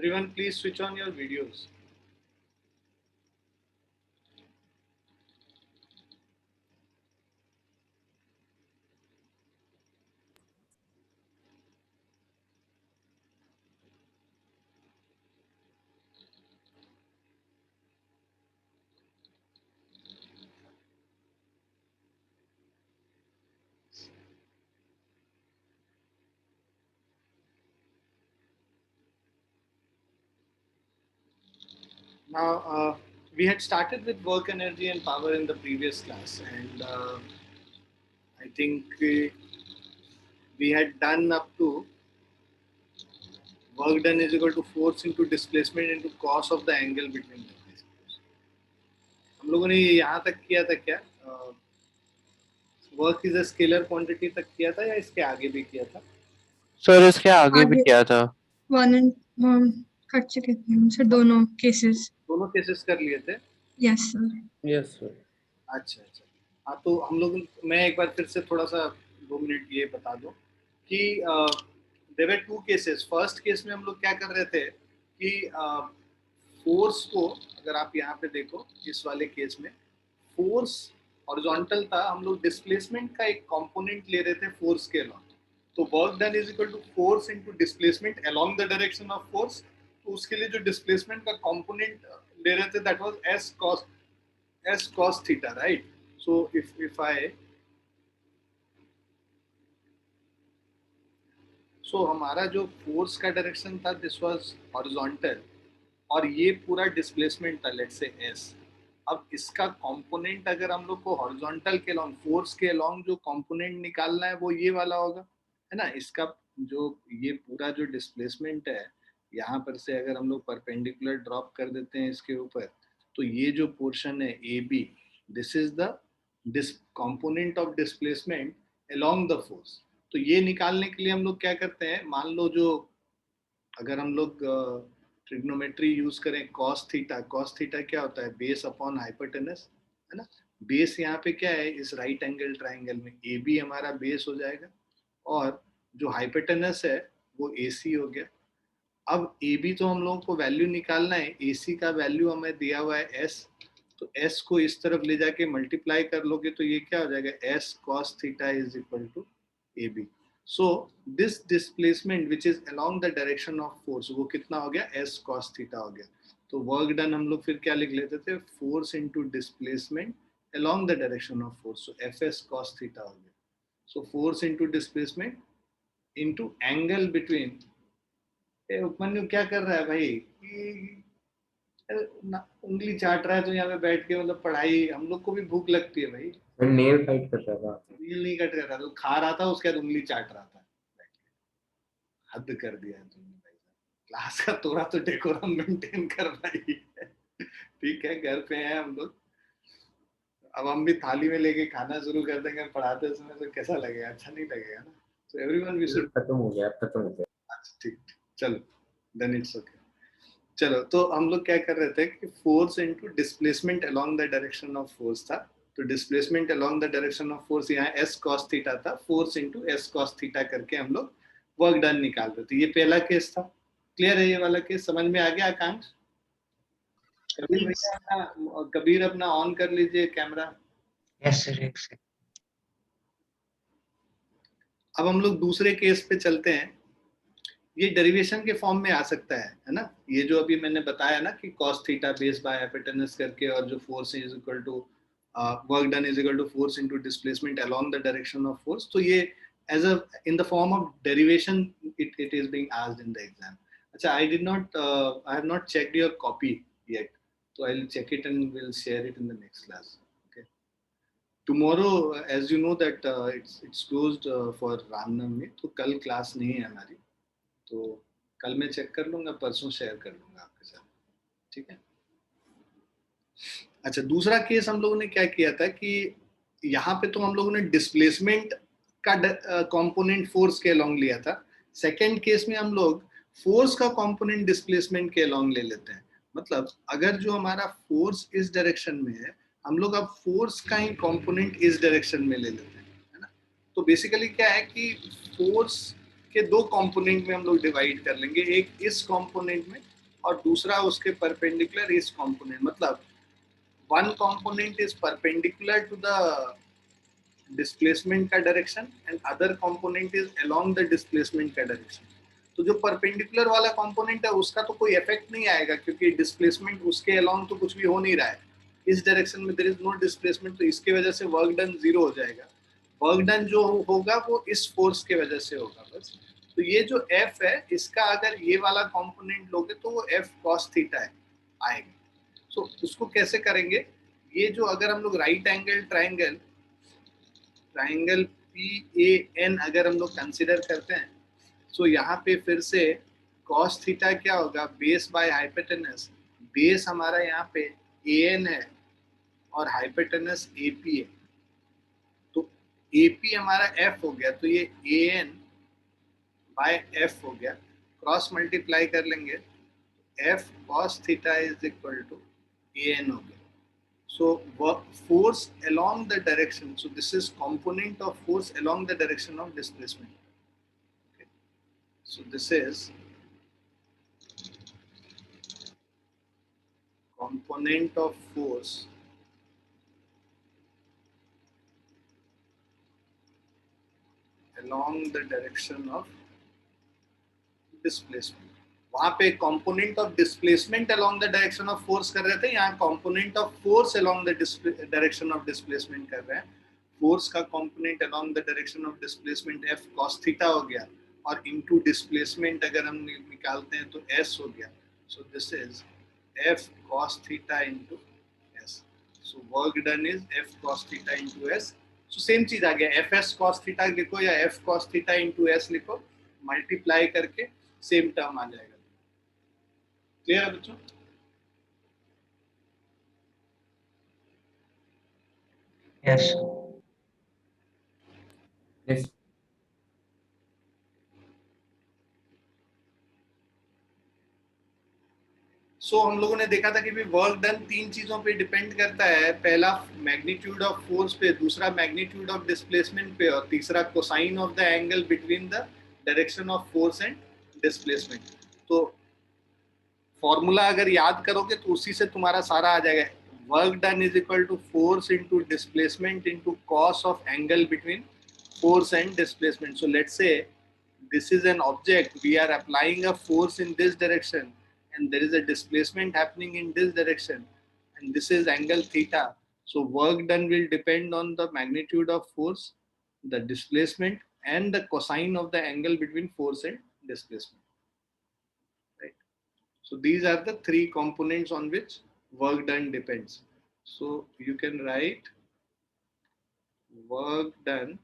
Everyone, please switch on your videos. Now, we had started with work energy and power in the previous class, and I think we had done up to work done is equal to force into displacement into cos of the angle between the two. हम लोगों ने यहाँ तक किया था क्या? Work is a scalar quantity तक किया था या इसके आगे भी किया था? सर इसके आगे भी किया था। वन एंड कर चुके थे सर, दोनों केसेस कर लिए थे। Yes sir. Yes sir. अच्छा अच्छा, हाँ तो हम लोग, मैं एक बार फिर से थोड़ा सा 2 मिनट ये बता दूं कि there were 2 cases. First case में हम लोग क्या कर रहे थे कि फोर्स को, अगर आप यहाँ पे देखो इस वाले केस में फोर्स हॉरिजॉन्टल था, हम लोग डिस्प्लेसमेंट का एक कंपोनेंट ले रहे थे फोर्स के अलॉन्ग। तो work done is equal to force into displacement along the direction of force. तो उसके लिए जो डिस्प्लेसमेंट का कंपोनेंट ले रहे थे that was s cos theta, right? So if I हमारा जो फोर्स का डायरेक्शन था दिस वाज हॉरिजॉन्टल और ये पूरा डिस्प्लेसमेंट था, लेट्स से s। अब इसका कंपोनेंट अगर हम लोग को हॉरिजॉन्टल के अलोंग, फोर्स के अलोंग जो कंपोनेंट निकालना है वो ये वाला होगा, है ना? इसका जो ये पूरा जो डिस्प्लेसमेंट है यहाँ पर से अगर हम लोग परपेंडिकुलर ड्रॉप कर देते हैं इसके ऊपर, तो ये जो पोर्शन है A B, this is the component of displacement along the force. तो ये निकालने के लिए हम लोग क्या करते हैं, मान लो जो अगर हम लोग ट्रिग्नोमेट्री यूज करें कॉस थीटा, कॉस थीटा क्या होता है? बेस अपॉन हाइपोटेनस, है ना? बेस यहाँ पे क्या है? इस राइट एंगल ट्राइंगल में ए बी हमारा बेस हो जाएगा और जो हाइपोटेनस है वो ए सी हो गया। अब ए बी तो हम लोगों को वैल्यू निकालना है, ए सी का वैल्यू हमें दिया हुआ है एस, तो एस को इस तरफ ले जाके मल्टीप्लाई कर लोगे तो ये क्या हो जाएगा? S cos theta is equal to A B. So this displacement which is along the direction of force, वो कितना हो गया? एस कॉस थीटा हो गया। तो वर्क डन हम लोग फिर क्या लिख लेते थे? Force into displacement along the direction of force, so F S cos theta हो गया। So force into displacement into angle between. Upamanyu क्या कर रहा है भाई? उंगली चाट रहा है तो यहाँ पे बैठ के, मतलब पढ़ाई, हम लोग को भी भूख लगती है भाई। नेल फाइट कर रहा था। नेल नहीं कट रहा था, तो खा रहा था, उसके बाद उंगली चाट रहा था। हद कर दिया है तुमने भाई। क्लास का थोड़ा तो डेकोरम मेंटेन कर भाई। ठीक है, घर पे हैं हम लोग, अब हम भी थाली में लेके खाना शुरू कर देंगे पढ़ाते समय, तो कैसा लगेगा? अच्छा नहीं लगेगा ना। तो एवरीवन वी शुड, खत्म हो गया। अच्छा ठीक, चलो देन इट्स ओके। चलो, तो हम लोग क्या कर रहे थे कि force into displacement along the direction of force था। तो displacement along the direction of force यहाँ एस कॉस थीटा था, force into S cos theta करके हम लोग वर्क डन निकाल रहे थे। ये पहला केस था। क्लियर है ये वाला केस? समझ में आ गया आकांक्ष? कबीर भैया, कबीर अपना ऑन कर लीजिए कैमरा। Yes sir. अब हम लोग दूसरे केस पे चलते हैं। ये डेरिवेशन के फॉर्म में आ सकता है ना? ये जो अभी मैंने बताया ना कि cos theta base by hypotenuse करके, और जो force is equal to work done is equal to force into displacement along the direction of force. तो ये as a in the form of derivation it is being asked in the exam. अच्छा, I have not checked your copy yet, so I'll check it and we'll share it in the next class. Okay. Tomorrow, as you know that it's closed for Ramnavami, तो कल class नहीं है हमारी, तो कल मैं check कर लूंगा, परसों शेयर कर लूंगा आपके साथ। ठीक है। अच्छा, दूसरा केस हम लोगों ने क्या किया था कि यहाँ पे तो हम लोगों ने डिस्प्लेसमेंट का कंपोनेंट फोर्स के अलोंग लिया था। सेकेंड केस में हम लोग फोर्स का कंपोनेंट डिस्प्लेसमेंट के अलोंग ले लेते हैं। मतलब अगर जो हमारा फोर्स इस डायरेक्शन में है, हम लोग अब फोर्स का ही कंपोनेंट इस डायरेक्शन में ले लेते हैं, है ना? तो बेसिकली क्या है कि फोर्स के 2 कंपोनेंट में हम लोग डिवाइड कर लेंगे, एक इस कंपोनेंट में और दूसरा उसके परपेंडिकुलर इस कंपोनेंट, मतलब one component is perpendicular to the displacement का direction and other component is along the displacement का डायरेक्शन। तो जो परपेंडिकुलर वाला कंपोनेंट है उसका तो कोई इफेक्ट नहीं आएगा क्योंकि डिस्प्लेसमेंट उसके अलोंग तो कुछ भी हो नहीं रहा है, इस डायरेक्शन में देयर इज नो डिस्प्लेसमेंट, तो इसकी वजह से वर्क डन जीरो हो जाएगा। वर्क डन जो होगा वो इस फोर्स के वजह से होगा बस। तो ये जो एफ है इसका अगर ये वाला कंपोनेंट लोगे तो वो एफ कॉस थीटा है आएगा। तो उसको कैसे करेंगे, ये जो अगर हम लोग right angle triangle triangle P A N अगर हम लोग कंसिडर करते हैं, तो यहाँ पे फिर से cos थीटा क्या होगा, बेस बाय हाइपोटेनस। बेस हमारा यहाँ पे ए एन है और हाइपोटेनस ए पी है, तो ए पी हमारा एफ हो गया, तो ये ए एन बाय एफ हो गया, क्रॉस मल्टीप्लाई कर लेंगे, F cos theta is equal to A N हो गया। So force along the direction. So this is component of force along the direction of displacement. Okay. So this is component of force along the direction of displacement. वहां पे component of displacement along the direction of force कर रहे थे, यहाँ component of force along the direction of displacement कर रहे हैं। force का component along the direction of displacement f cos theta हो गया और into displacement अगर हम निकालते हैं तो s हो गया। so this is f cos theta into s. so work done is f cos theta into s. so same चीज आ गया, fs cos theta लिखो या f cos theta into s लिखो, मल्टीप्लाई करके सेम टर्म आ जाएगा। Clear है बच्चों? Yes yes. हम लोगों ने देखा था कि भी वर्क डन तीन चीजों पे डिपेंड करता है, पहला मैग्नीट्यूड ऑफ फोर्स पे, दूसरा मैग्नीट्यूड ऑफ डिस्प्लेसमेंट पे और तीसरा cosine of the angle between the direction of force and displacement. तो फॉर्मूला अगर याद करोगे तो उसी से तुम्हारा सारा आ जाएगा, work done is equal to force into displacement into cos of angle between force and displacement. So let's say this is an object, we are applying a force in this direction and there is a displacement happening in this direction and this is angle theta. So work done will depend on the magnitude of force, the displacement and the cosine of the angle between force and displacement. Right? So these are the three components on which work done depends. So you can write work done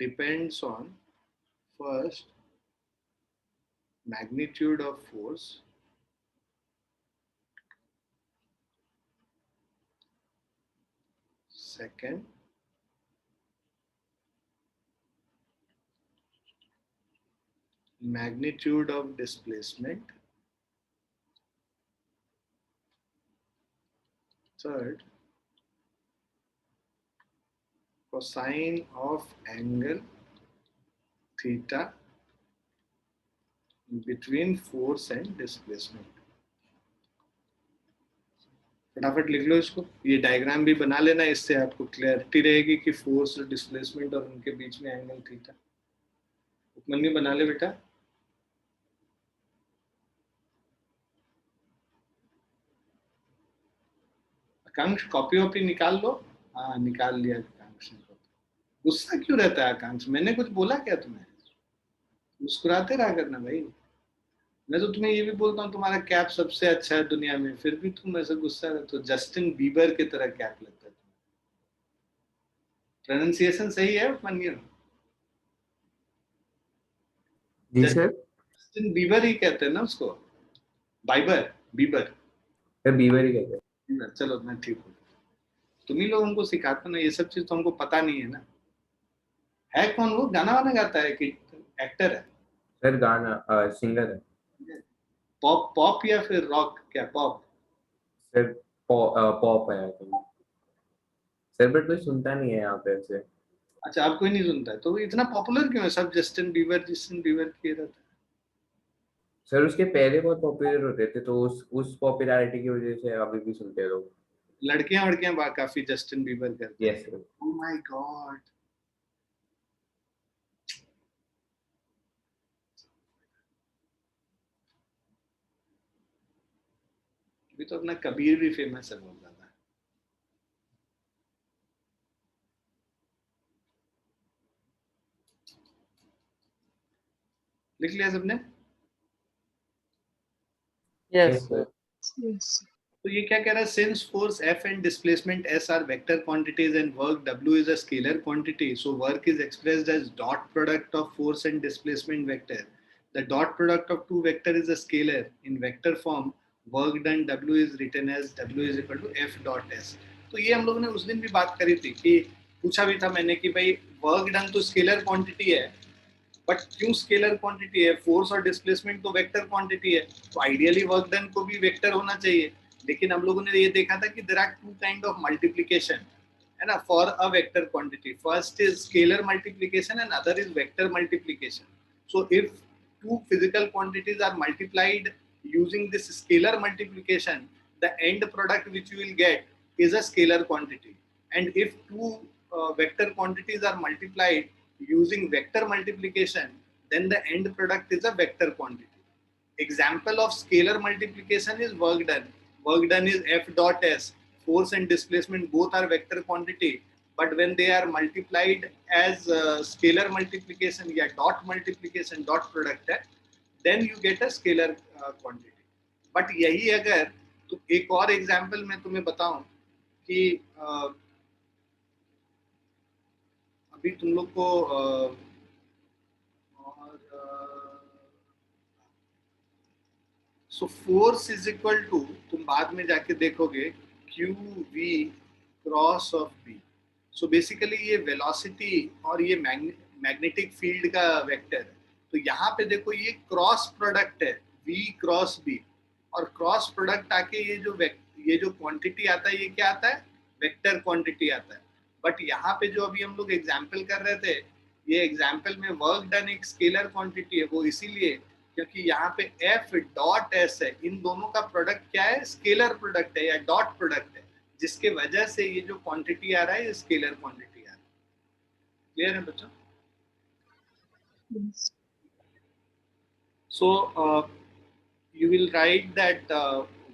depends on first magnitude of force, second magnitude of displacement, third cosine of angle theta between force and displacement. फटाफट लिख लो इसको, ये diagram भी बना लेना, इससे आपको clarity रहेगी कि फोर्स और डिस्प्लेसमेंट और उनके बीच में एंगल थीटा। उपमन्यु बना ले बेटा। आकांक्ष कॉपी वॉपी निकाल लो। हाँ निकाल लिया आकांक्ष ने। गुस्सा क्यों रहता है आकांक्ष, मैंने कुछ बोला क्या तुम्हें? मुस्कुराते रहा करना भाई। मैं तो तुम्हें ये भी बोलता हूँ तुम्हारा कैप सबसे अच्छा है दुनिया में, फिर भी तुम ऐसे गुस्सा रहते हो। जस्टिन बीबर की तरह कैप लगता है। प्रोनाउंसिएशन सही है उपमन्यु? जी सर। जस्टिन बीबर ही कहते हैं ना उसको, बाइबर बीबर बीवर ही कहते हैं। चलो मैं ठीक हूँ, तुम ही लोग हमको सिखाते ना, ये सब चीज तो हमको पता नहीं है ना। है कौन वो, गाना वाना गाता है कि एक्टर है? सर गाना सिंगर है। पॉप पॉप या फिर रॉक? क्या पॉप? सर पॉप है आई थिंक। सर बट कोई सुनता नहीं है यहाँ पे ऐसे। अच्छा आप कोई नहीं सुनता है, तो इतना पॉपुलर क्यों है सब? जस्टिन बीबर किए रहता है। सर उसके पहले बहुत पॉपुलर होते थे, तो उस पॉपुलैरिटी की वजह से अभी भी सुनते हैं लोग। लड़कियां वड़कियां काफी जस्टिन बीबर करते हैं। Yes sir. Oh my God. अभी तो अपना कबीर भी फेमस है बहुत ज्यादा। लिख लिया सबने? Yes Yes, sir. sir. Yes. तो ये क्या कह रहा है, since force F and displacement S are vector quantities and work W is a scalar quantity, so work is expressed as dot product of force and displacement vector. The dot product of two vector is a scalar in vector form. Work done W is written as W is equal to F dot S। तो ये हम लोगों ने उस दिन भी बात करी थी कि पूछा भी था मैंने कि भाई वर्क डन तो स्केलर क्वांटिटी है, बट क्यों स्केलर क्वांटिटी है? फोर्स और डिस्प्लेसमेंट तो वेक्टर क्वांटिटी है, तो आइडियली वर्क डन को भी वेक्टर होना चाहिए। लेकिन हम लोगों ने ये देखा था कि there are two kind of multiplication, है ना, for a vector quantity. First is scalar multiplication and other is vector multiplication. So if two physical quantities are multiplied using this scalar multiplication, the end product which you will get is a scalar quantity. And if two vector quantities are multiplied using vector multiplication, then the end product is a vector quantity. Example of scalar multiplication is work done. Work done is F dot S. Force and displacement both are vector quantity, but when they are multiplied as scalar multiplication या dot multiplication, dot product है, then you get a scalar quantity. But यही अगर, तो एक और example मैं तुम्हें बताऊं कि अभी तुम लोग को so force is equal to, तुम बाद में जाके देखोगे, Q V cross of B. So basically ये वेलोसिटी और ये मैग्नेटिक फील्ड का वेक्टर है। तो यहाँ पे देखो ये क्रॉस प्रोडक्ट है, वी क्रॉस बी, और क्रॉस प्रोडक्ट आके ये जो क्वांटिटी आता है, ये क्या आता है? वेक्टर क्वांटिटी आता है। बट यहाँ पे जो अभी हम लोग एग्जाम्पल कर रहे थे, ये एग्जाम्पल में वर्क डन एक स्केलर क्वांटिटी है, वो इसीलिए क्योंकि यहाँ पे F डॉट S है, इन दोनों का प्रोडक्ट क्या है? स्केलर प्रोडक्ट है या डॉट प्रोडक्ट है, जिसके वजह से ये जो क्वांटिटी आ रहा है ये स्केलर क्वांटिटी आ रहा है। क्लियर है बच्चों? Yes. So you will write that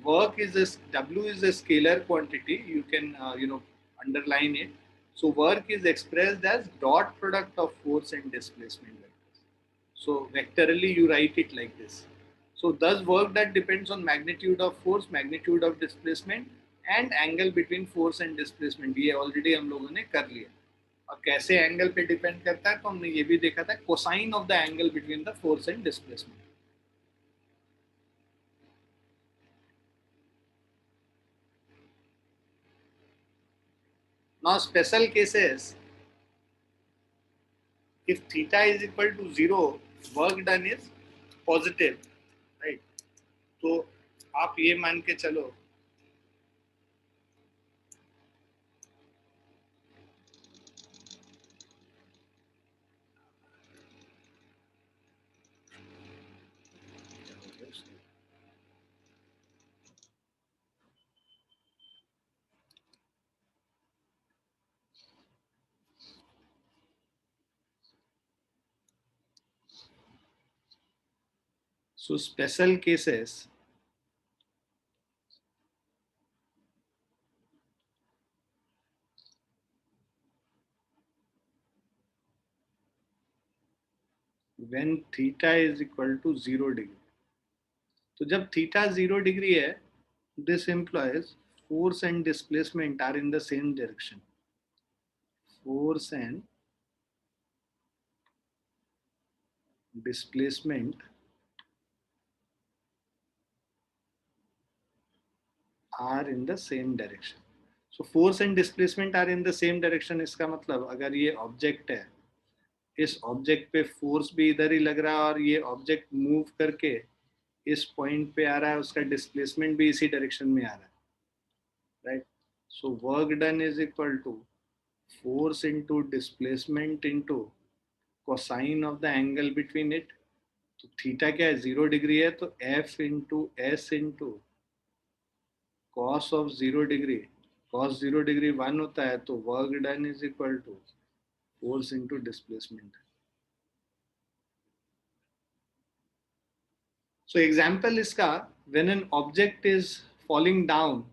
work is W is a scalar quantity. You can underline it. So work is expressed as dot product of force and displacement vectors. So vectorally you write it like this. So thus work that depends on magnitude of force, magnitude of displacement and angle between force and displacement. ये already हम लोगों ने कर लिया। और कैसे angle पे depend करता है तो हमने ये भी देखा था, cosine of the angle between the force and displacement. Now special cases, if theta is equal to 0, work done is positive, right? तो आप ये मान के चलो so special cases, when theta is equal to 0 degree, तो जब theta 0 degree है, this implies force and displacement are in the same direction. Force and displacement are in the same direction. So force and displacement are in the same direction. इसका मतलब अगर ये object है, इस object पे force भी इधर ही लग रहा है और ये ऑब्जेक्ट मूव करके इस पॉइंट पे आ रहा है, उसका डिस्प्लेसमेंट भी इसी डायरेक्शन में आ रहा है, right? So work done is equal to force into displacement into cosine of the angle between it. तो थीटा क्या है, 0 डिग्री है, तो F into S into cos of 0 degree, cos 0 degree 1 होता है, तो work done is equal to force into displacement. So example इसका, when an object is falling down,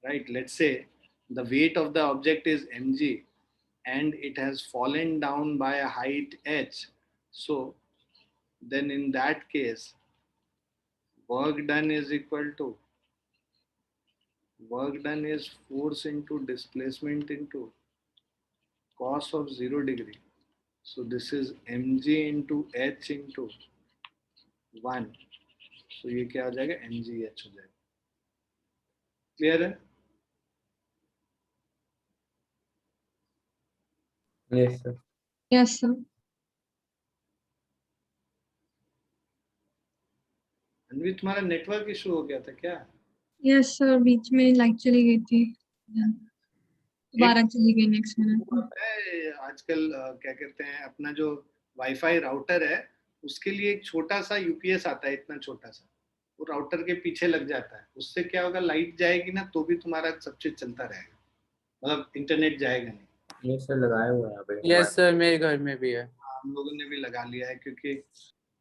right, let's say the weight of the object is mg and it has fallen down by a height h, so then in that case work done is equal to, work done is force into displacement into cos of 0 degree, so this is mg into h into 1, so ये क्या हो जाएगा, mg h हो जाएगा। Clear है? Yes sir. Yes sir. Anvi, तुम्हारा network issue हो गया था क्या? यस सर, बीच में लाइट चली गई थी, दोबारा चली गई नेक्स्ट मिनट। आजकल क्या कहते हैं, अपना जो वाईफाई राउटर है उसके लिए एक छोटा सा यूपीएस आता है, इतना छोटा सा, वो राउटर के पीछे लग जाता है। उससे क्या होगा, लाइट जाएगी ना तो भी तुम्हारा सब चीज चलता रहेगा, मतलब इंटरनेट जाएगा नहीं। ये सर लगाए हुए हैं यहाँ पे। यस सर, मेरे घर में भी है। हम लोगों ने भी लगा लिया है, क्योंकि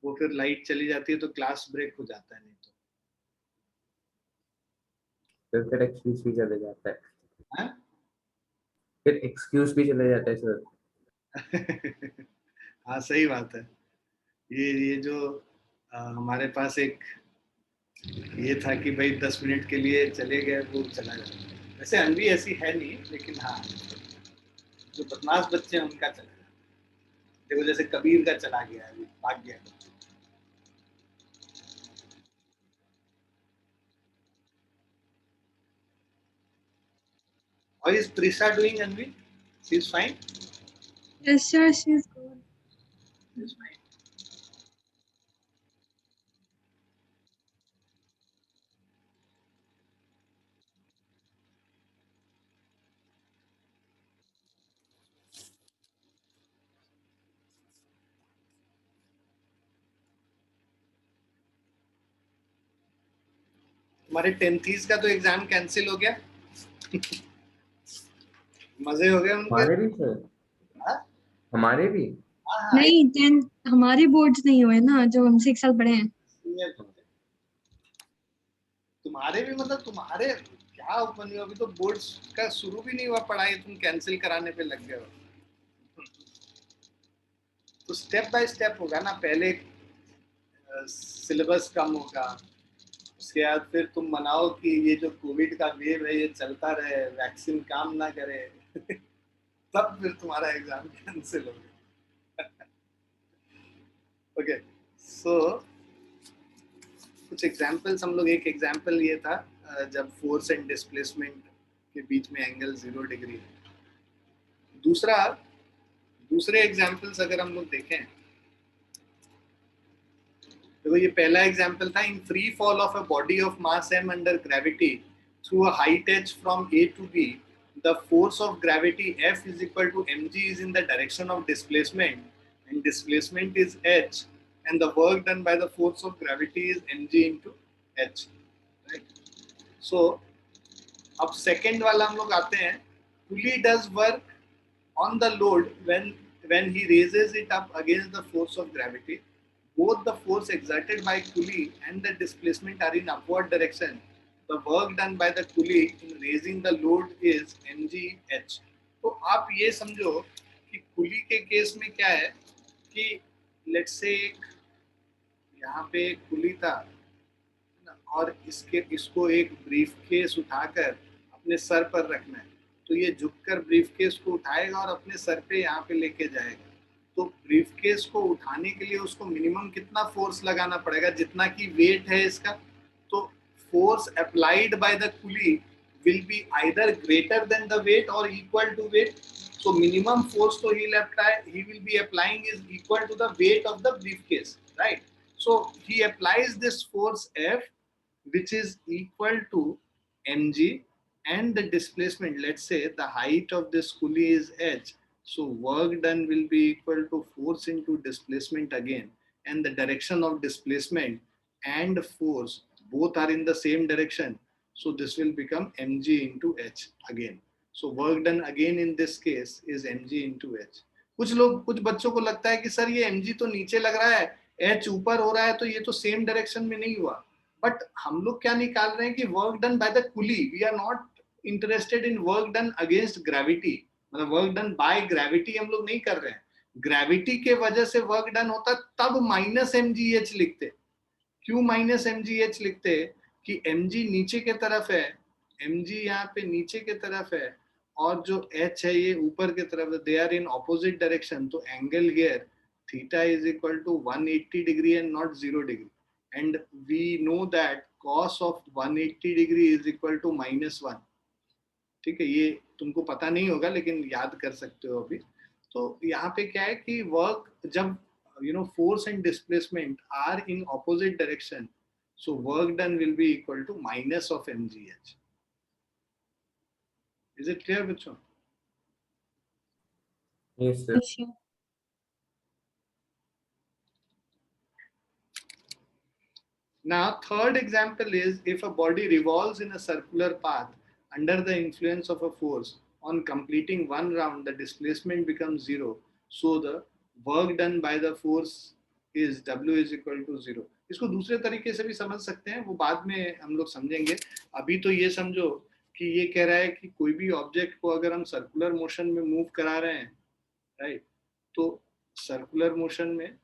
वो फिर लाइट चली जाती है तो क्लास ब्रेक हो जाता है, नहीं तो फिर एक्सक्यूज भी चले जाता है। हाँ? फिर एक्सक्यूज भी चले जाता है सर। हाँ सही बात है। ये जो हमारे पास एक ये था कि भाई 10 मिनट के लिए चले गए, वो चला जाता। वैसे अनवी ऐसी है नहीं, लेकिन हाँ जो बदमाश बच्चे हैं उनका चला जाता। देखो जैसे कबीर का चला गया है, भाग गया। How is Prisha doing, Anvi? She's fine? Yes sir, she's good. She's fine. हमारे 10th का तो एग्जाम कैंसिल हो गया। मजे हो गए उनके। हमारे भी सर। हाँ? हमारे भी। हाँ, नहीं 10 हमारे बोर्ड्स नहीं हुए ना, जो हमसे 1 साल बड़े हैं। तुम्हारे भी, मतलब तुम्हारे क्या ओपन हुआ, अभी तो बोर्ड्स का शुरू भी नहीं हुआ पढ़ाई, तुम कैंसिल कराने पे लग गए हो। तो स्टेप बाय स्टेप होगा ना, पहले सिलेबस कम होगा, उसके बाद फिर तुम मनाओ कि ये जो कोविड का वेव है ये चलता रहे, वैक्सीन काम ना करे, तब फिर तुम्हारा एग्जाम कैंसिल हो गया। ओके, सो कुछ एग्जांपल्स हम लोग, एक एग्जांपल ये था जब फोर्स एंड डिस्प्लेसमेंट के बीच में एंगल 0 डिग्री है। दूसरे एग्जांपल्स अगर हम लोग देखें, देखो ये पहला एग्जांपल था, in free fall of a body of mass m under gravity through a height h from a to b, the force of gravity F is equal to mg is in the direction of displacement and displacement is h and the work done by the force of gravity is mg into h, right? So अब second वाला हम लोग आते हैं, pulley does work on the load when he raises it up against the force of gravity. Both the force exerted by pulley and the displacement are in upward direction. The work done by the pulley in raising the load is mgh. तो आप ये समझो कि पुली के case में क्या है कि लेट्स से यहाँ पे एक पुली था और इसको एक ब्रीफ केस उठाकर अपने सर पर रखना है, तो ये झुककर ब्रीफ केस को उठाएगा और अपने सर पे यहाँ पे लेके जाएगा। तो ब्रीफ केस को उठाने के लिए उसको मिनिमम कितना फोर्स लगाना पड़ेगा, जितना की वेट है इसका। तो force applied by the pulley will be either greater than the weight or equal to weight. So minimum force to he will be applying is equal to the weight of the briefcase, right? So he applies this force F, which is equal to mg, and the displacement, let's say the height of this pulley is h, so work done will be equal to force into displacement again, and the direction of displacement and force both are in the same direction, so this will become mg into h again. So work done again in this case is mg into h. कुछ बच्चों को लगता है कि sir ये mg तो नीचे लग रहा है, h ऊपर हो रहा है, तो ये तो सेम डायरेक्शन में नहीं हुआ. बट हम लोग क्या निकाल रहे हैं कि work done by the pulley. We are not interested in work done against gravity, मतलब वर्क डन बाय ग्रेविटी हम लोग नहीं कर रहे हैं. ग्रेविटी के वजह से वर्क डन होता तब माइनस mgh लिखते. क्यों माइनस mgh लिखते? कि mg नीचे के तरफ है, mg यहाँ पे नीचे के तरफ है और जो h है ये ऊपर के तरफ है. They are in opposite direction. तो angle here theta is equal to 180 degree and not 0 degree. And we know that cos of 180 degree is equal to -1. ठीक है, ये तुमको पता नहीं होगा लेकिन याद कर सकते हो अभी. तो यहाँ पे क्या है कि वर्क जब force and displacement are in opposite direction, so work done will be equal to minus of mgh. Is it clear, bachcho? Yes, sir. Yes, sir. Now third example is if a body revolves in a circular path under the influence of a force. On completing one round the displacement becomes 0, so the work done by the force is W is equal to 0. इसको दूसरे तरीके से भी समझ सकते हैं, वो बाद में हम लोग समझेंगे. अभी तो ये समझो कि ये कह रहा है कि कोई भी ऑब्जेक्ट को अगर हम सर्कुलर मोशन में मूव करा रहे हैं, राइट, तो सर्कुलर मोशन में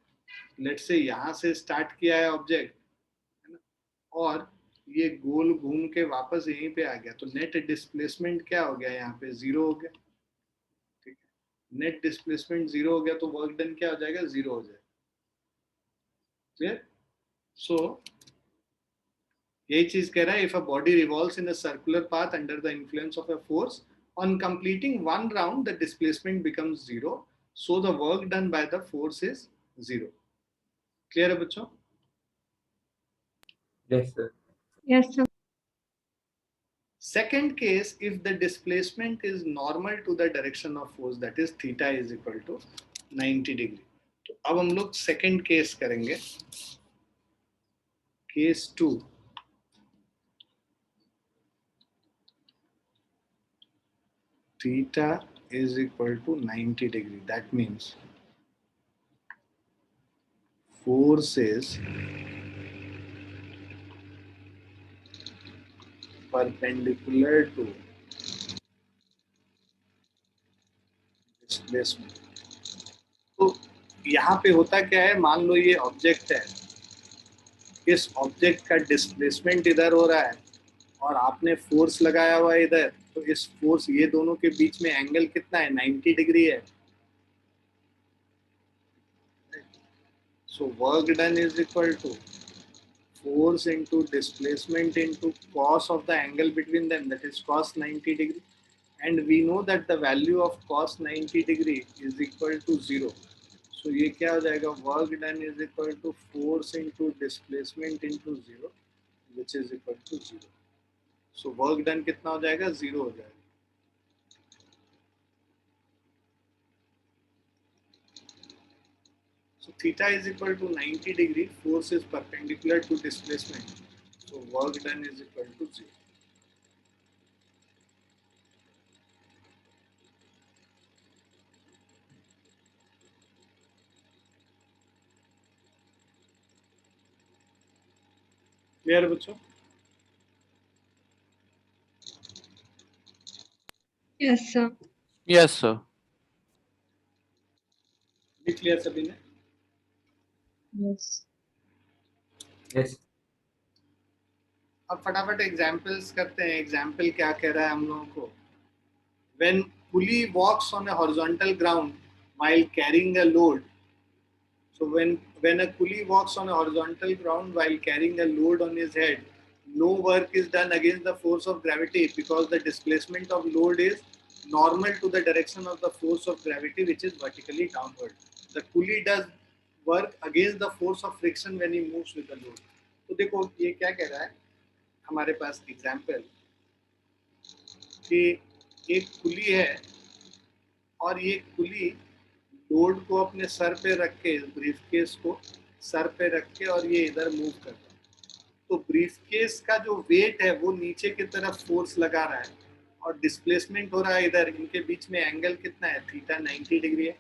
लेट्स से यहाँ से स्टार्ट किया है ऑब्जेक्ट, है ना, और ये गोल घूम के वापस यहीं पे आ गया, तो नेट डिस्प्लेसमेंट क्या हो गया, यहाँ पे 0 हो गया. ठीक है, नेट डिस्प्लेसमेंट 0 हो गया तो वर्क डन क्या हो जाएगा, 0 हो जाएगा. क्लियर? सो यही चीज कह रहा है, if a body revolves in a circular path under the influence of a force, on completing one round the displacement becomes 0, so the work done by the force is 0. Clear है बच्चों? Yes, sir. Yes, sir. Second case, if the displacement is normal to the direction of force, that is theta is equal to 90 degree. तो अब हम लोग second case करेंगे, case 2. Theta is equal to 90 degree. That means force is perpendicular to displacement. तो यहाँ पे होता क्या है, मान लो ये ऑब्जेक्ट है, इस ऑब्जेक्ट का डिस्प्लेसमेंट इधर हो रहा है और आपने फोर्स लगाया हुआ है इधर, तो इस फोर्स, ये दोनों के बीच में एंगल कितना है, 90 डिग्री है. So work done is equal to force into displacement into cos of the angle between them, that is cos 90 degree. And we know that the value of cos 90 degree is equal to 0. So ये क्या हो जाएगा, work done is equal to force into displacement into 0, which is equal to 0. So work done कितना हो जाएगा, 0 हो जाएगा. So theta is equal to 90 degree, force is perpendicular to displacement, so work done is equal to 0. Clear बच्चों? Yes, sir. Yes, sir. भी clear सभी ने? Yes. Yes. अब फटाफट एग्जाम्पल्स करते हैं. एग्जाम्पल क्या कह रहा है हम लोगों को, when pulley walks on a horizontal ground while carrying a load. So when a pulley walks on a horizontal ground while carrying a load on his head, no work is done against the force of gravity because the displacement of load is normal to the direction of the force of gravity, which is vertically downward. The pulley does work against the force of friction when he moves with the load. तो देखो ये क्या कह रहा है हमारे पास example, कि एक पुली है और ये पुली लोड को अपने सर पे रख के ब्रीफकेस को सर पे रख के और ये इधर मूव कर रहा है। तो ब्रीफकेस का जो वेट है वो नीचे की तरफ फोर्स लगा रहा है और डिस्प्लेसमेंट हो रहा है इधर। इनके बीच में एंगल कितना है, थीटा 90 डिग्री है,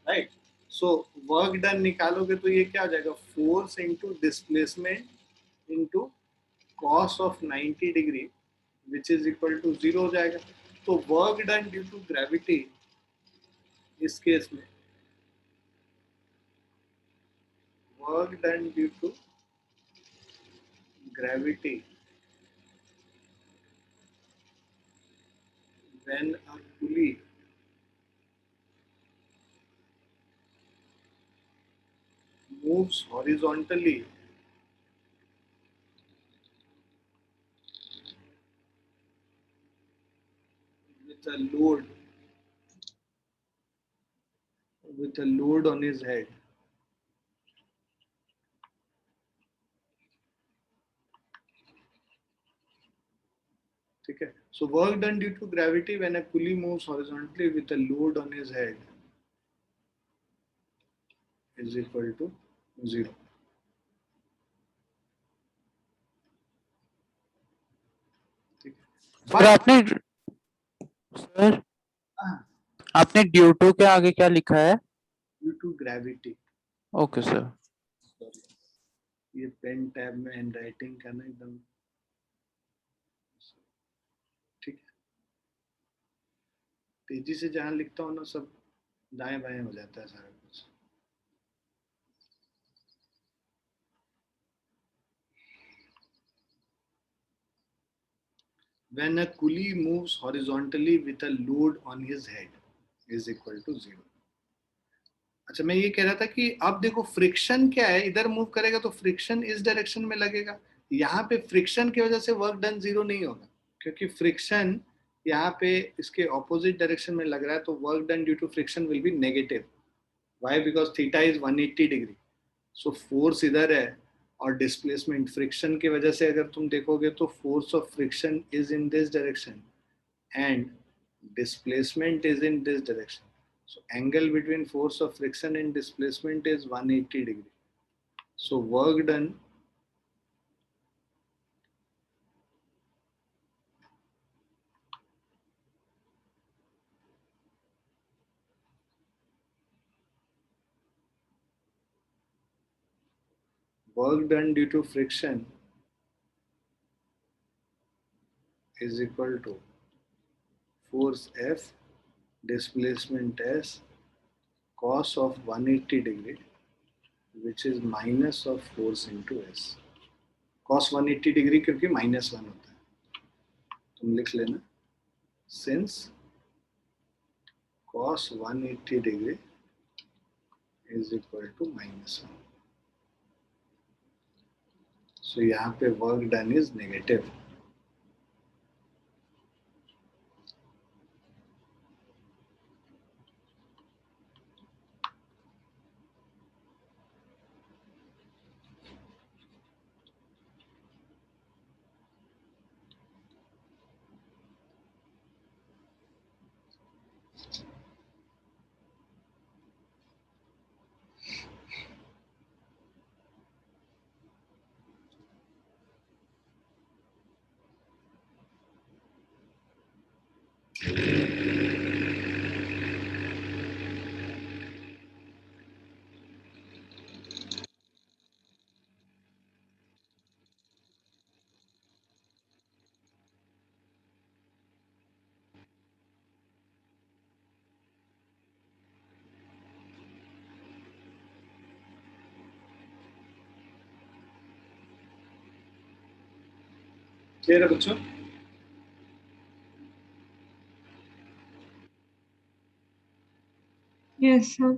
राइट। सो वर्क डन निकालोगे तो ये क्या हो जाएगा, force into displacement into cos of 90 degree which is equal to 0 हो जाएगा। तो work done due to gravity इस केस में, work done due to gravity when a pulley moves horizontally with a load on his head, ठीक है। So work done due to gravity when a pulley moves horizontally with a load on his head is equal to 0. Sir आपने sir आपने due to के आगे क्या लिखा है? Due to gravity. Okay sir. ये पेन टैब में handwriting करना एकदम ठीक है। तेजी से जहां लिखता हूँ ना सब दाएं बाएं हो जाता है सारा कुछ। When a pulley moves horizontally with a load on his head is equal to 0. अच्छा, मैं ये कह रहा था कि अब देखो फ्रिक्शन क्या है, इधर मूव करेगा तो फ्रिक्शन इस डायरेक्शन में लगेगा। यहाँ पे फ्रिक्शन की वजह से वर्क डन 0 नहीं होगा, क्योंकि फ्रिक्शन यहाँ पे इसके ऑपोजिट डायरेक्शन में लग रहा है, तो work done due to friction will be negative. Why? Because theta is 180 degree. So force इधर है और डिस्प्लेसमेंट फ्रिक्शन की वजह से अगर तुम देखोगे तो force of friction is in this direction and displacement is in this direction. So angle between force of friction and displacement is 180 degree. So work done due to friction is equal to force F, displacement S, cos of 180 degree, which is minus of force into S. Cos 180 degree क्योंकि -1 होता है, तुम लिख लेना, since cos 180 degree is equal to -1. So यहाँ पे work done is negative. Clear है बच्चों? Yes, sir.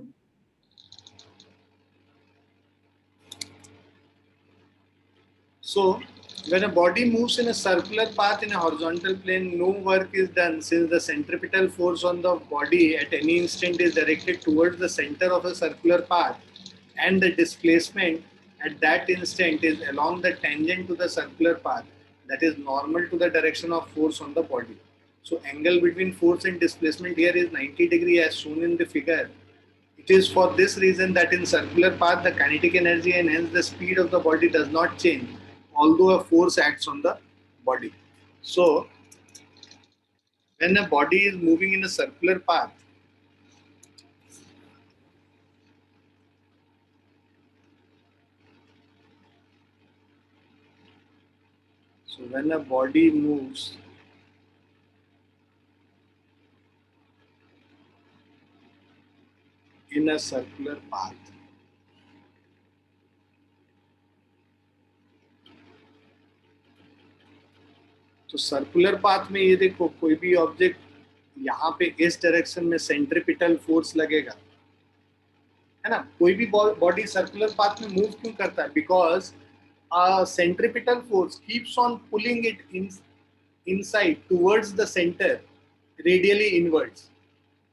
So when a body moves in a circular path in a horizontal plane, no work is done since the centripetal force on the body at any instant is directed towards the center of a circular path, and the displacement at that instant is along the tangent to the circular path, that is normal to the direction of force on the body. So angle between force and displacement here is 90 degree as shown in the figure. It is for this reason that in circular path the kinetic energy and hence the speed of the body does not change, although a force acts on the body. So when a body is moving in a circular path, so when a body moves in a circular path, तो circular path में ये देखो कोई भी object यहाँ पे इस direction में सेंट्रिपिटल फोर्स लगेगा, है ना। कोई भी बॉडी सर्कुलर पाथ में मूव क्यों करता है? Because centripetal force keeps on pulling it inside towards the centre radially inwards,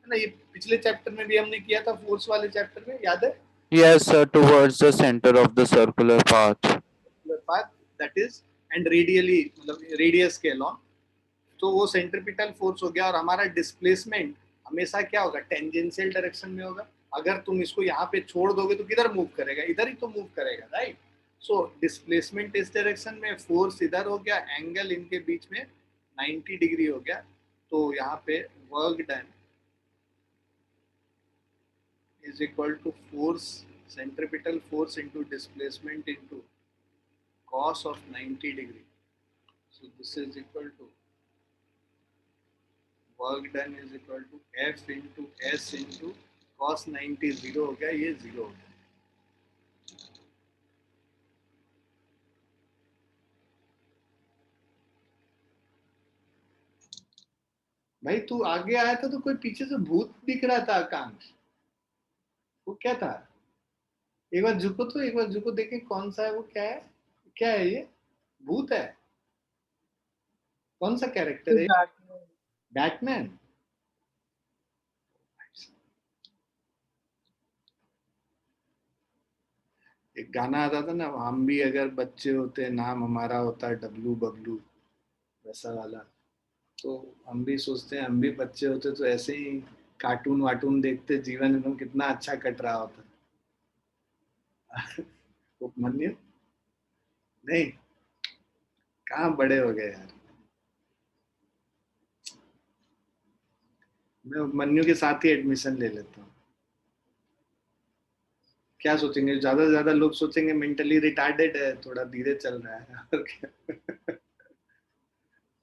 है ना। ये पिछले चैप्टर में भी हमने किया था, फोर्स वाले चैप्टर में, याद है? Yes, sir, towards the center of the circular path. Path that is and radially, मतलब रेडियस के अलॉन्ग, तो वो सेंट्रिपिटल फोर्स हो गया। और हमारा डिस्प्लेसमेंट हमेशा क्या होगा? टेंजेंशियल डायरेक्शन में होगा। अगर तुम इसको यहाँ पे छोड़ दोगे तो किधर मूव करेगा? इधर ही तो मूव करेगा, राइट। सो डिस्प्लेसमेंट इस डायरेक्शन में, फोर्स इधर हो गया, एंगल इनके बीच में 90 डिग्री हो गया। तो यहाँ पे work done is equal to force, centripetal force into displacement into cos of 90 degree. So this is equal to work done is equal to F into S into cos 90, 0 हो गया, ये 0 हो गया। भाई तू आगे आया था तो कोई पीछे से भूत दिख रहा था, आकांक्ष। वो क्या था? एक बार झुको तो, एक बार झुको, देखे कौन सा है वो। क्या है? क्या है ये? भूत है? कौन सा कैरेक्टर है? बैटमैन। एक गाना आता था ना, हम भी अगर बच्चे होते नाम हमारा होता डब्लू बबलू, वैसा वाला। तो हम भी सोचते हैं हम भी बच्चे होते तो ऐसे ही कार्टून वार्टून देखते, जीवन एकदम कितना अच्छा कट रहा होता। उपमन्यु नहीं, कहाँ बड़े हो गए यार। मैं उपमन्यु के साथ ही एडमिशन ले लेता हूँ। क्या सोचेंगे? ज्यादा से ज्यादा लोग सोचेंगे मेंटली रिटार्डेड है, थोड़ा धीरे चल रहा है, और क्या।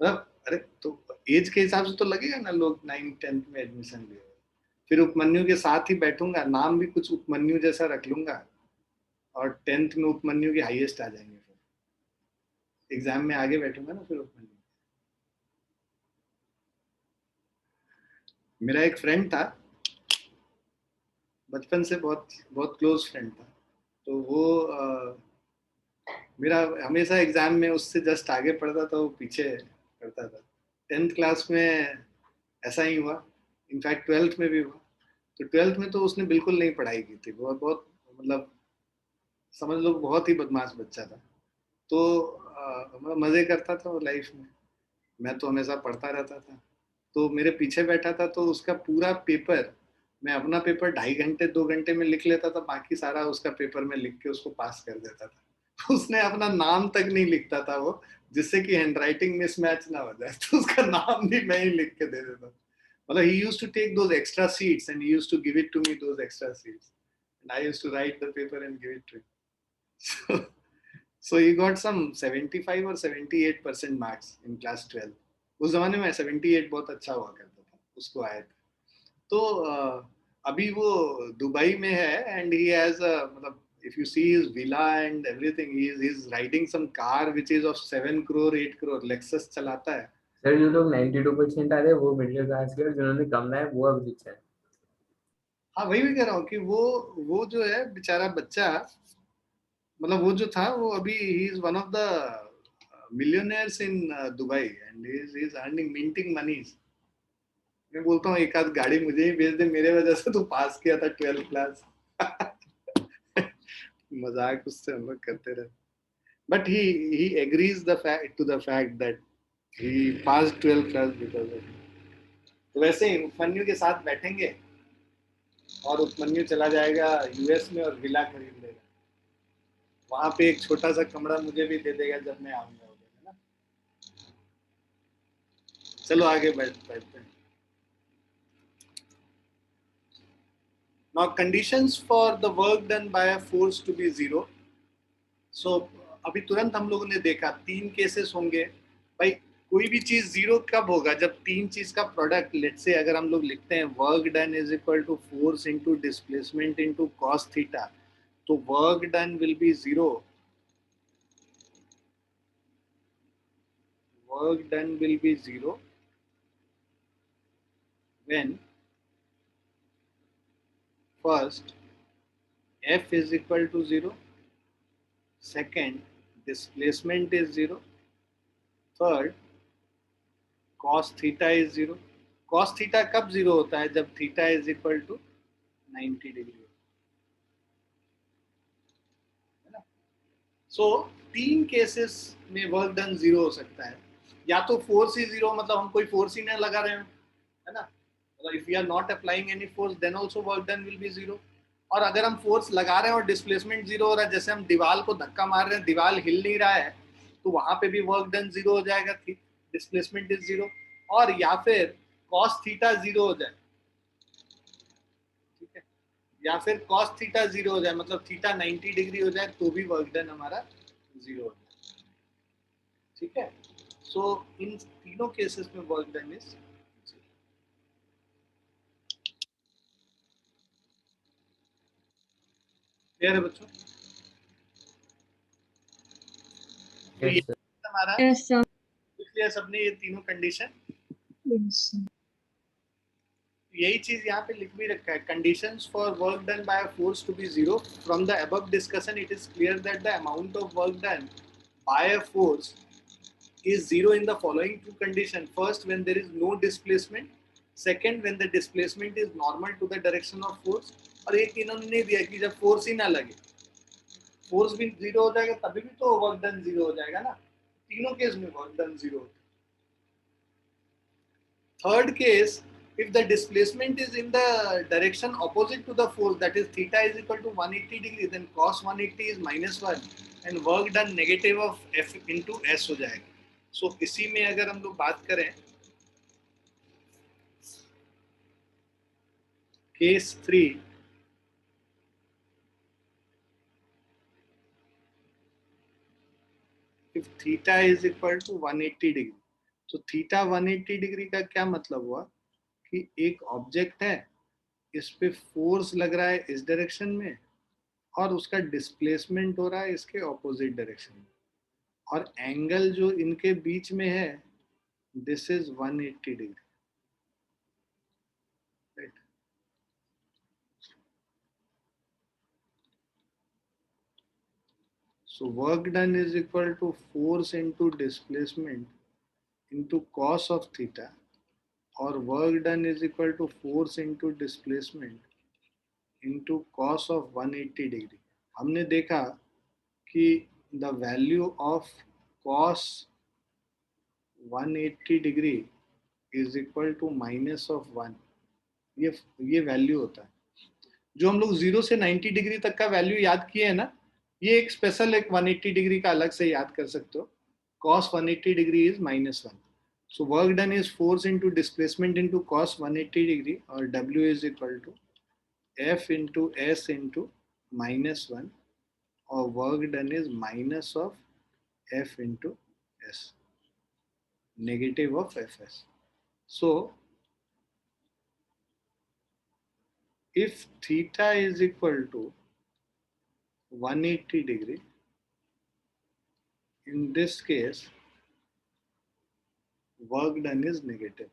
मतलब अरे तो एज के हिसाब से तो लगेगा ना, लोग 9th-10th में एडमिशन लिए। फिर उपमन्यु के साथ ही बैठूंगा, नाम भी कुछ उपमन्यु जैसा रख लूंगा, और 10th में उपमन्यु के हाईएस्ट आ जाएंगे। फिर एग्जाम में आगे बैठूंगा ना फिर उपमन्यु। मेरा एक फ्रेंड था, बचपन से बहुत बहुत क्लोज फ्रेंड था। तो वो मेरा हमेशा एग्जाम में उससे जस्ट आगे पढ़ता था, वो पीछे पढ़ता था। 10th क्लास में ऐसा ही हुआ, इनफैक्ट 12th में भी हुआ। तो 12th में तो उसने बिल्कुल नहीं पढ़ाई की थी, बहुत बहुत मतलब समझ लो बहुत ही बदमाश बच्चा था। तो मजे करता था वो लाइफ में, मैं तो हमेशा पढ़ता रहता था। तो मेरे पीछे बैठा था, तो उसका पूरा पेपर, मैं अपना पेपर 2.5 घंटे 2 घंटे में लिख लेता था, बाकी सारा उसका पेपर में लिख के उसको पास कर देता था। उसने अपना नाम तक नहीं लिखता था वो, जिससे कि हैंडराइटिंग मिसमैच ना हो जाए, तो उसका नाम भी मैं ही लिख के दे देता। मतलब he used to take those extra seats and he used to give it to me, those extra seats, and I used to write the paper and give it to him. So he got some 75 or 78% marks in class 12. उस जमाने में 78 बहुत अच्छा हुआ करता था, उसको आए थे। तो अभी वो दुबई में है, एंड ही हैज मतलब if you see his villa and everything, he's riding some car which is of 7 crore 8 crore, Lexus चलाता है। सर जो लोग 92% आ रहे हैं वो मिडिल क्लास के, और जिन्होंने कम लाए वो अब रिच है। हाँ वही भी कह रहा हूँ कि वो जो है बेचारा बच्चा, मतलब वो जो था वो अभी he is one of the millionaires in Dubai and he is earning minting monies. मैं बोलता हूँ एक आध गाड़ी मुझे ही भेज दे, मेरे वजह से तू पास किया था 12th क्लास। मजाक उससे हम लोग करते रहे, but he agrees the fact that he passed 12th class because of it. तो वैसे ही उपमन्यु के साथ बैठेंगे और उपमन्यु चला जाएगा यूएस में और विला खरीद लेगा, वहां पे एक छोटा सा कमरा मुझे भी दे देगा जब मैं आऊंगा उधर, है ना। चलो आगे बढ़ते हैं। Now conditions for the work done by a force to be zero. So अभी तुरंत हम लोगों ने देखा 3 केसेस होंगे भाई। कोई भी चीज जीरो कब होगा, जब 3 चीज का प्रोडक्ट, लेट से अगर हम लोग लिखते हैं work done is equal to force into displacement into cos theta, तो work done will be zero, work done will be zero when first F is equal to 0, second displacement is 0, third cos theta is 0. cos theta कब 0 होता है, जब theta is equal to 90 degree, है ना। सो 3 cases में work done 0 हो सकता है। या तो फोर्स ही 0, मतलब हम कोई फोर्स ही नहीं लगा रहे हो, है ना, मतलब if we are not applying any force then also work done will be 0। और अगर हम फोर्स लगा रहे हैं और डिस्प्लेसमेंट 0 हो रहा है, जैसे हम दीवार को धक्का मार रहे हैं, दीवार हिल नहीं रहा है, तो वहां पे भी वर्क डन 0 हो जाएगा, डिस्प्लेसमेंट इज 0। और या फिर कॉस थीटा 0 हो जाए, ठीक है, या फिर कॉस थीटा 0 हो जाए, मतलब थीटा 90 डिग्री हो जाए, तो भी वर्क डन हमारा 0 हो जाए, ठीक है। सो इन तीनों केसेस में वर्क डन इज, क्लियर है बच्चों। तो ये Yes, sir. हमारा Yes, sir. क्लियर सबने ये तीनों कंडीशन, Yes, sir. यही चीज यहाँ पे लिख भी रखा है, conditions for work done by a force to be zero. From the above discussion it is clear that the amount of work done by a force is zero in the following two conditions. First, when there is no displacement. Second, when the displacement is normal to the direction of force. और एक इन्होंने दिया कि जब force ही ना लगे, force भी zero हो जाएगा, तभी भी तो वर्क डन जीरो हो जाएगा ना। तीनों केस में वर्क डन जीरो होता है। Third case, if the displacement is in the direction opposite to the force, that is theta is equal to 180 degree, then cos 180 is -1 and work done negative of F into S हो जाएगा। सो इसी में अगर हम लोग बात करें, case 3, if theta is equal to 180 degree, तो थीटा 180 डिग्री का क्या मतलब हुआ कि एक ऑब्जेक्ट है, इस पे फोर्स लग रहा है इस डायरेक्शन में, और उसका डिस्प्लेसमेंट हो रहा है इसके ऑपोजिट डायरेक्शन में, और एंगल जो इनके बीच में है this is 180 degree, right. So work done is equal to force into displacement into cos of theta, और work done is equal to force into displacement into cos of 180 degree. हमने देखा कि the value of cos 180 degree is equal to minus of 1, ये value होता है। जो हम लोग 0 से 90 डिग्री तक का वैल्यू याद किए हैं ना, ये एक स्पेशल एक 180 डिग्री का अलग से याद कर सकते हो। cos 180 degree is -1। So work done is force into displacement into cos 180 degree, और W is equal to F into S into -1, और work done is minus of F into S, negative of Fs। So if theta is equal to 180 degree, in this case work done is negative.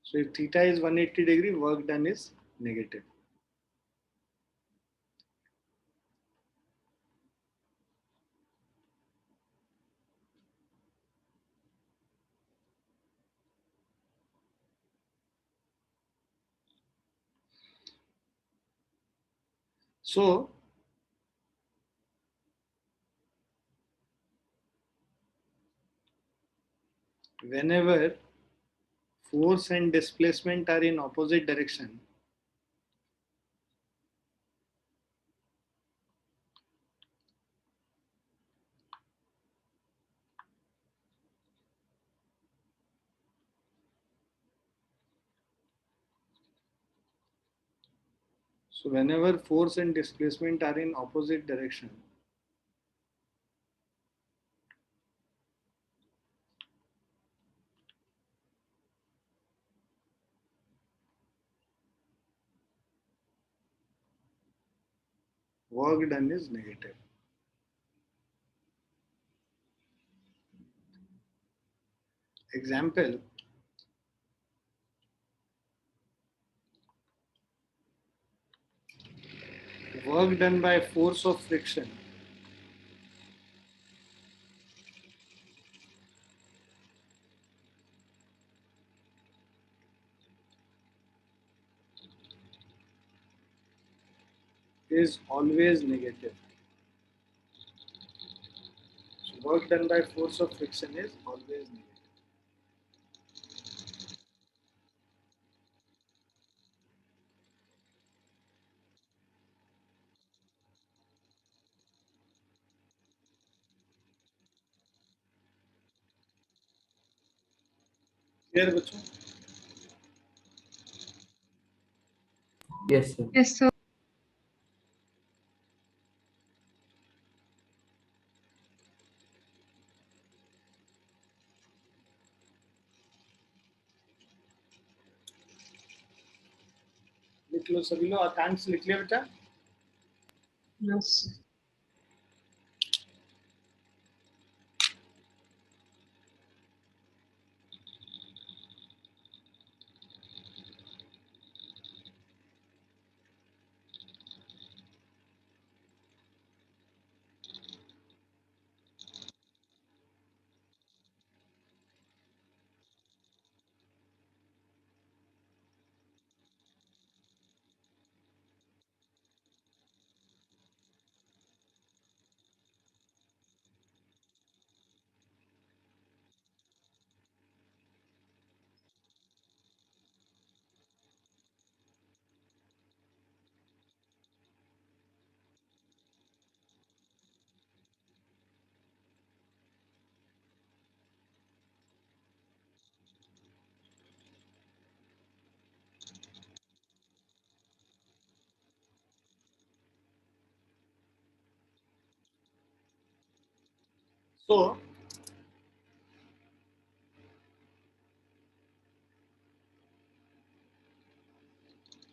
So if theta is 180 degree, work done is negative. So whenever force and displacement are in opposite direction, so whenever force and displacement are in opposite direction, work done is negative. Example, work done by force of friction is always negative. So work done by force of friction is always negative. Clear बच्चों? Yes, sir. Yes, sir. लिख लो सभी लोग, आकांक्ष लिख लिया बेटा? Yes.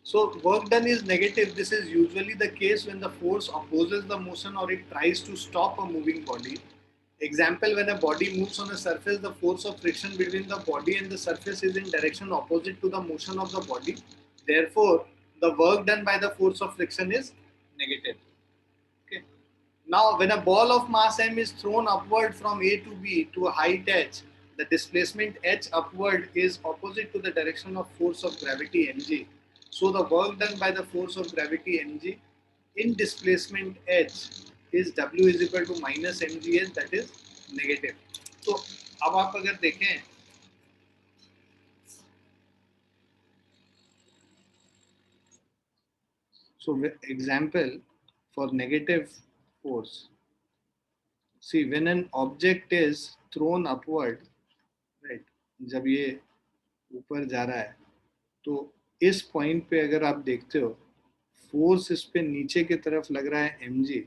So work done is negative. This is usually the case when the force opposes the motion or it tries to stop a moving body. Example, when a body moves on a surface, the force of friction between the body and the surface is in direction opposite to the motion of the body. Therefore, the work done by the force of friction is negative. Okay. Now, when a ball of mass m is thrown upward from A to B to a height h, the displacement h upward is opposite to the direction of force of gravity mg. So, the work done by the force of gravity mg in displacement h is w is equal to minus mgs, that is negative. तो अब आप अगर देखें, so example for negative force. See, when an object is thrown upward, right, जब ये ऊपर जा रहा है, तो इस पॉइंट पे अगर आप देखते हो, फोर्स इस पे नीचे की तरफ लग रहा है mg,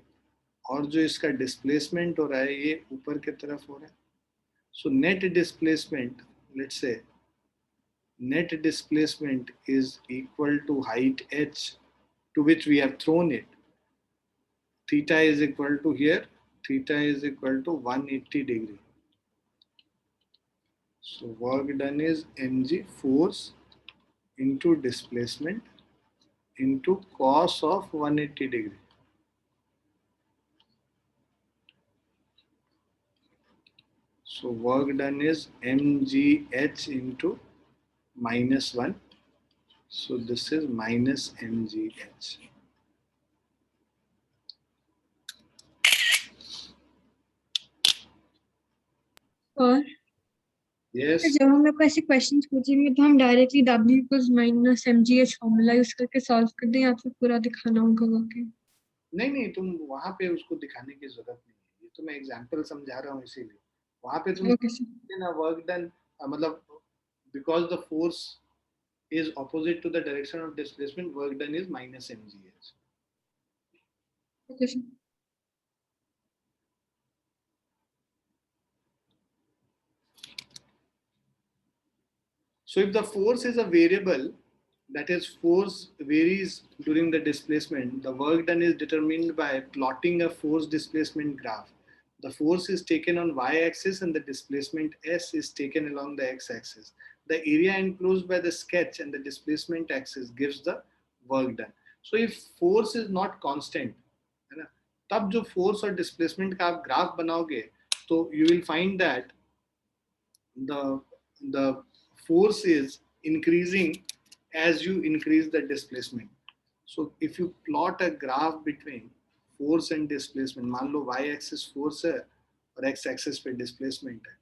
और जो इसका डिस्प्लेसमेंट हो रहा है ये ऊपर की तरफ हो रहा है. So net displacement, let's say net displacement is equal to height h to which we have thrown it. Theta is equal to here, theta is equal to 180 degree. So work done is mg, force into displacement into cos of 180 degree. So work done is mgh into minus 1. So this is minus mgh. Or yes जब हम लोग को ऐसे questions पूछेंगे तो हम directly W equals minus MGH formula use करके solve कर दें या फिर पूरा दिखाना होगा करके? नहीं नहीं, तुम वहां पे उसको दिखाने की जरूरत नहीं है, ये तो मैं एग्जांपल समझा रहा हूँ इसीलिए। वहां पे तुम ओके सर। ना वर्क डन, मतलब because the force is opposite to the direction of displacement, work done is minus mgh. Okay sir. So if the force is a variable, that is force varies during the displacement, the work done is determined by plotting a force displacement graph. The force is taken on y-axis and the displacement s is taken along the x-axis. The area enclosed by the sketch and the displacement axis gives the work done. So if force is not constant, है ना, तब जो force और displacement का आप graph बनाओगे तो you will find that the force is increasing as you increase the displacement. So if you plot a graph between force and displacement, मान लो y axis force है और x axis पे displacement है,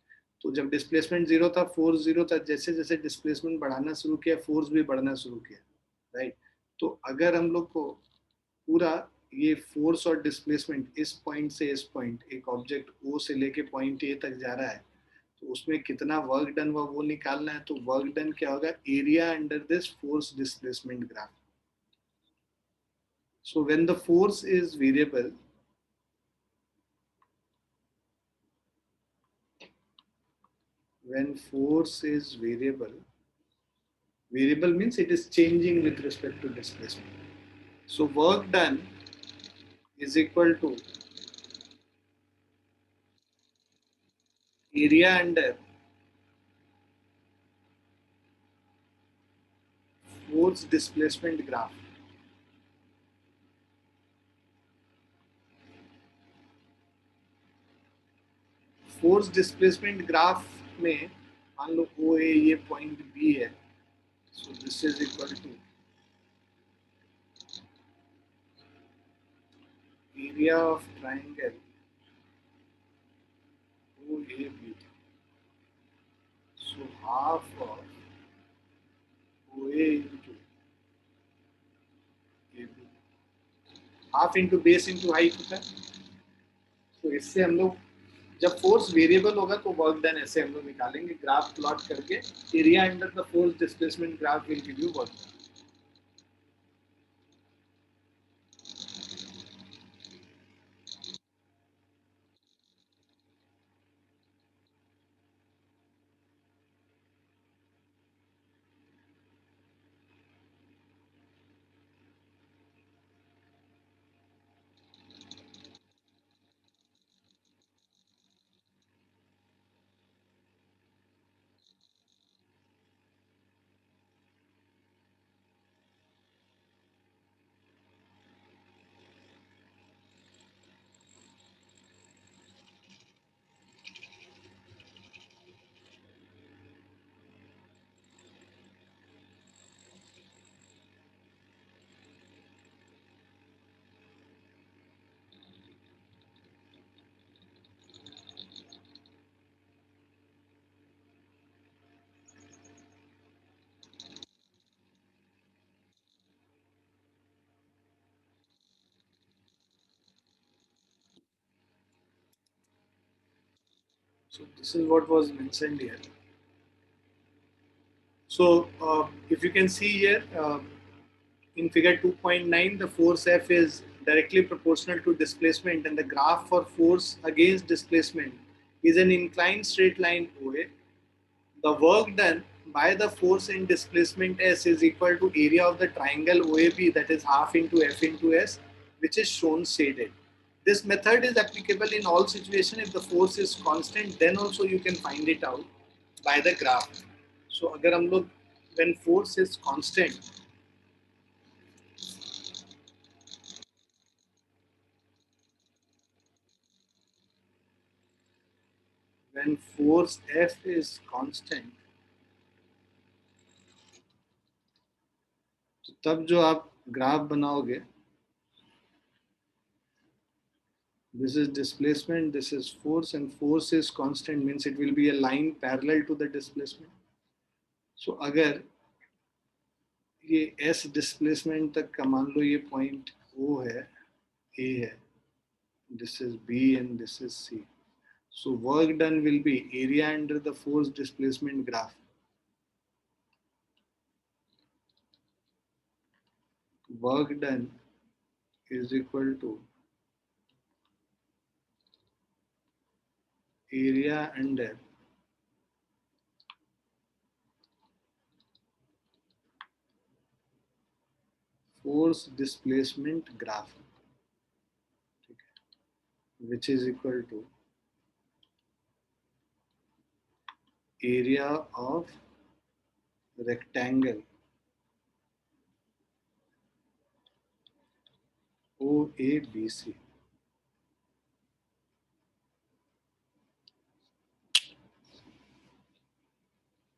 तो जब displacement जीरो था force zero था, जैसे जैसे displacement बढ़ाना शुरू किया force भी बढ़ना शुरू किया, राइट? तो अगर हम लोग को पूरा ये फोर्स और डिस्प्लेसमेंट इस पॉइंट से इस पॉइंट, एक ऑब्जेक्ट ओ से लेके पॉइंट ए तक जा रहा है, तो उसमें कितना वर्क डन हुआ वो निकालना है। तो वर्क डन क्या होगा, area under this force displacement graph. So when the force is variable, when force is variable means it is changing with respect to displacement. So work done is equal to area under force displacement graph. Force displacement graph में मान लो O A ये point B है, so this is equal to area of triangle O A B, so half of O A into A B, half into base into height होता है। तो इससे हम लोग जब फोर्स वेरिएबल होगा तो वर्क डन ऐसे हम लोग निकालेंगे, ग्राफ प्लॉट करके area under the force displacement graph will give you work done. So this is what was mentioned here. So if you can see here, in figure 2.9, the force F is directly proportional to displacement, and the graph for force against displacement is an inclined straight line OA. The work done by the force in displacement S is equal to area of the triangle OAB, that is half into F into S, which is shown shaded. This method is applicable in all situations. If the force is constant, then also you can find it out by the graph. So अगर हम लोग when force is constant, when force F is constant, तो तब जो आप graph बनाओगे This is displacement, this is force, and force is constant, means it will be a line parallel to the displacement. So अगर ये S displacement तक का मान लो ये point O है, A है, this is B and this is C. So work done will be area under the force displacement graph. Work done is equal to area under force displacement graph, which is equal to area of rectangle OABC.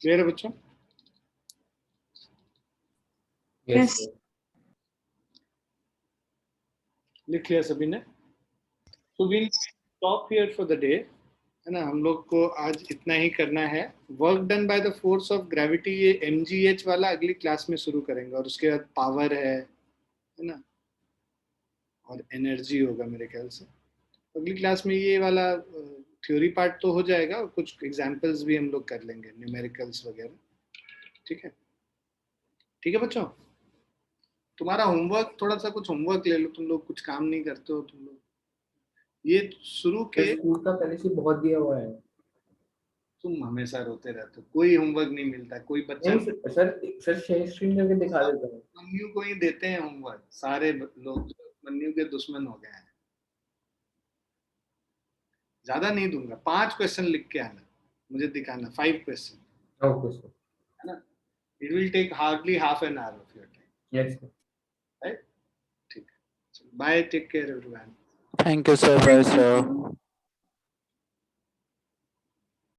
Clear है बच्चों? Yes, Yes. sir. लिख लिया सभी ने? So we'll stop here for the day. है ना, हम लोग को आज इतना ही करना है. Work done by the force of gravity ये MGH वाला अगली क्लास में शुरू करेंगे, और उसके बाद पावर है ना, और एनर्जी होगा मेरे ख्याल से. अगली क्लास में ये वाला थ्योरी पार्ट तो हो जाएगा, और कुछ एग्जांपल्स भी हम लोग कर लेंगे, न्यूमेरिकल्स वगैरह. ठीक है? ठीक है बच्चों, तुम्हारा होमवर्क, थोड़ा सा कुछ होमवर्क ले लो. तुम लोग कुछ काम नहीं करते हो तुम लोग. ये शुरू के स्कूल का पहले से बहुत दिया हुआ है. तुम हमेशा रोते रहते हो, कोई होमवर्क नहीं मिलता, कोई बच्चा. नहीं सर शेयर स्क्रीन करके दिखा देता हूँ. मन्नू को ही देते हैं होमवर्क. सारे लोग मन्नू के दुश्मन हो गए हैं. ज्यादा नहीं दूंगा, 5 क्वेश्चन लिख के आना, मुझे दिखाना 5 क्वेश्चन. Okay sir. है ना? It will take hardly half an hour of your time. Yes sir. Right? ठीक है. Bye, take care everyone. Thank you, sir. Bye, sir.